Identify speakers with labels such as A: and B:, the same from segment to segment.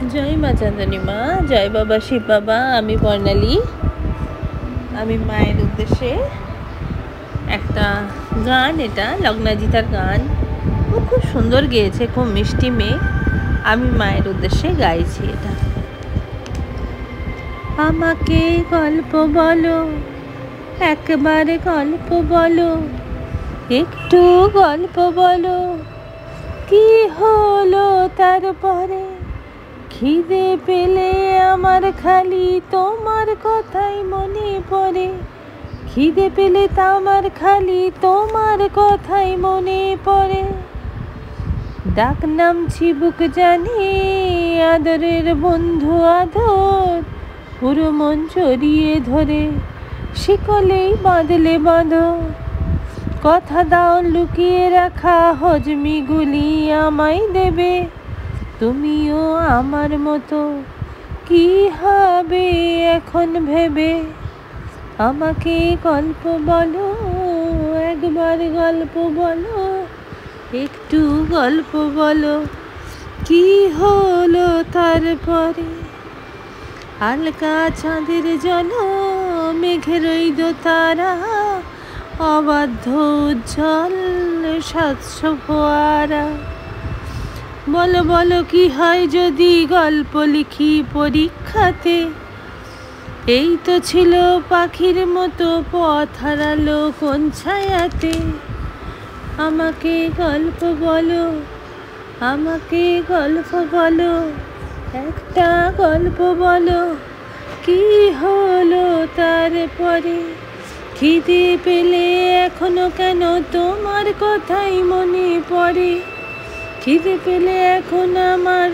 A: जय मा चांदनी मा, जय बाबा शिव बाबा। आमी बर्णाली। आमी माয়ের उद्देश्ये একটা গান, এটা লগ্নাজিতার গান। ও খুব সুন্দর গেয়েছে, খুব মিষ্টি মেয়ে। আমি মায়ের উদ্দেশ্যে গাইছি এটা। আমাকে গল্প বলো, একবার গল্প বলো, একটু গল্প বলো, কি হলো তারপরে? খিদে পেলে আমার খালি তোমার কথাই মনে পড়ে। খিদে পেলে আমার খালি তোমার কথাই মনে পড়ে। ডাক নাম চিবুক জানি, আদরের বন্ধু আদর, পুরো মন জড়িয়ে ধরে শিকলেই বাঁধলে বাঁধো। কথা দাও লুকিয়ে রাখা হজমিগুলি আমায় দেবে। তুমিও আমার মতো কি হবে এখন ভেবে? আমাকে গল্প বলো, একবার গল্প বলো, একটু গল্প বলো, কি হলো তারপরে? হালকা চাঁদের জল, মেঘের ওই দোতারা, অবাধ্য উজ্জ্বল সাতশো ফোয়ারা। বলো বলো কি হয় যদি গল্প লিখি পরীক্ষাতে? এই তো ছিল পাখির মতো পথ হারালো কোন ছায়াতে। আমাকে গল্প বলো, আমাকে গল্প বলো, একটা গল্প বলো, কি হলো তারপরে? খিদে পেলে এখনো কেন তোমার কথাই মনে পড়ে? খিদে পেলে এখন আমার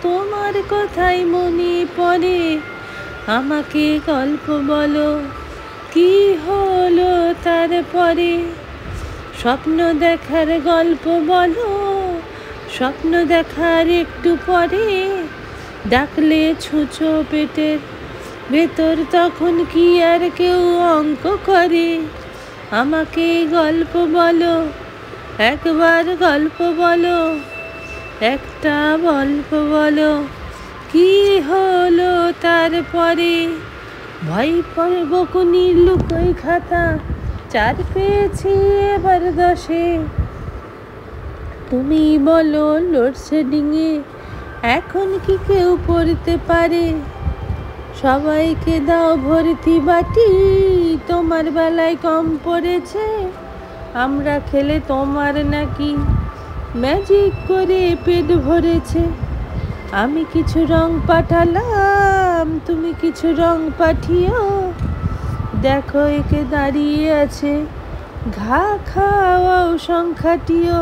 A: তোমার কথাই মনে পড়ে। আমাকে গল্প বলো, কি হলো তারপরে? স্বপ্ন দেখার গল্প বলো, স্বপ্ন দেখার একটু পরে ডাকলে ছুঁচো পেটের ভেতর, তখন কি আর কেউ অঙ্ক করে? আমাকে গল্প বলো, একবার গল্প বলো, একটা গল্প বলো, কি হলো তারপরে? ভয় পড়ে বকুনি লুকোই খাতা, চার পেয়েছি এবার 10-এ। তুমি বলো লোডশেডিংয়ে এখন কি কেউ পড়তে পারে? সবাইকে দাও ভর্তি বাটি, তোমার বেলায় কম পড়েছে। আমরা খেলে তোমার নাকি ম্যাজিক করে পেট ভরেছে। আমি কিছু রং পাঠালাম, তুমি কিছু রং পাঠিও। দেখো একে দাঁড়িয়ে আছে, ঘা খাওয়াও সংখ্যাটিও।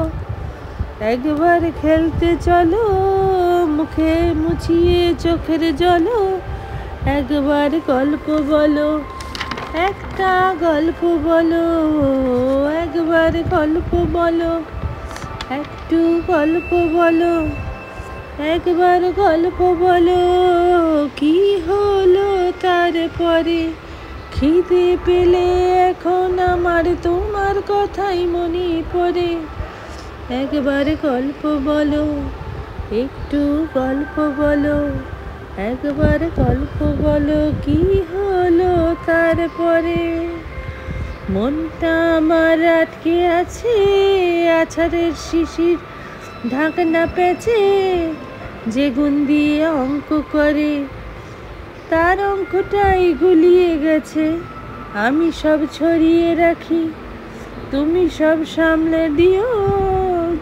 A: একবার খেলতে চলো, মুখে মুছিয়ে চোখের জলো। একবার গল্প বলো, একটা গল্প বলো, একবার গল্প বলো, একটু গল্প বলো, একবার গল্প বলো, কি হলো তারপরে? খিদে পেলে এখন আমার তোমার কথাই মনে পড়ে। একবার গল্প বলো, একটু গল্প বলো, একবার গল্প বলো, কি হলো তারপরে? মনটা আমার আটকে আছে আছাড়ের শিশির ঢাকনা পেঁচে। যে গুণ দিয়ে অঙ্ক করে তার অঙ্কটাই গুলিয়ে গেছে। আমি সব ছড়িয়ে রাখি, তুমি সব সামলে দিও।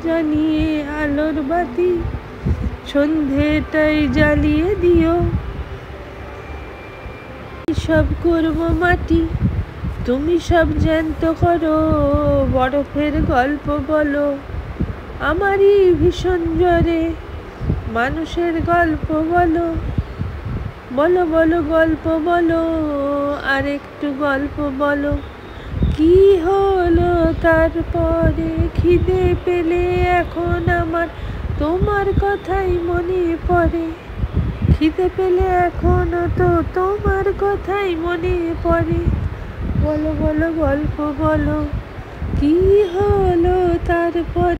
A: জানিয়ে আলোর বাতি সন্ধেটাই জ্বালিয়ে দিও। সব করবো মাটি, তুমি সব জ্যান্ত করো। বরফের গল্প বলো, আমারই ভীষণ জ্বরে। মানুষের গল্প বলো, বলো বলো গল্প বলো, আর একটু গল্প বলো, কি হলো তারপরে? খিদে পেলে এখন আমার তোমার কথাই মনে পড়ে। খিদে পেলে এখনো তো তোমার কথাই মনে পড়ে। বলো বলো গল্প বলো, কি হলো তারপর?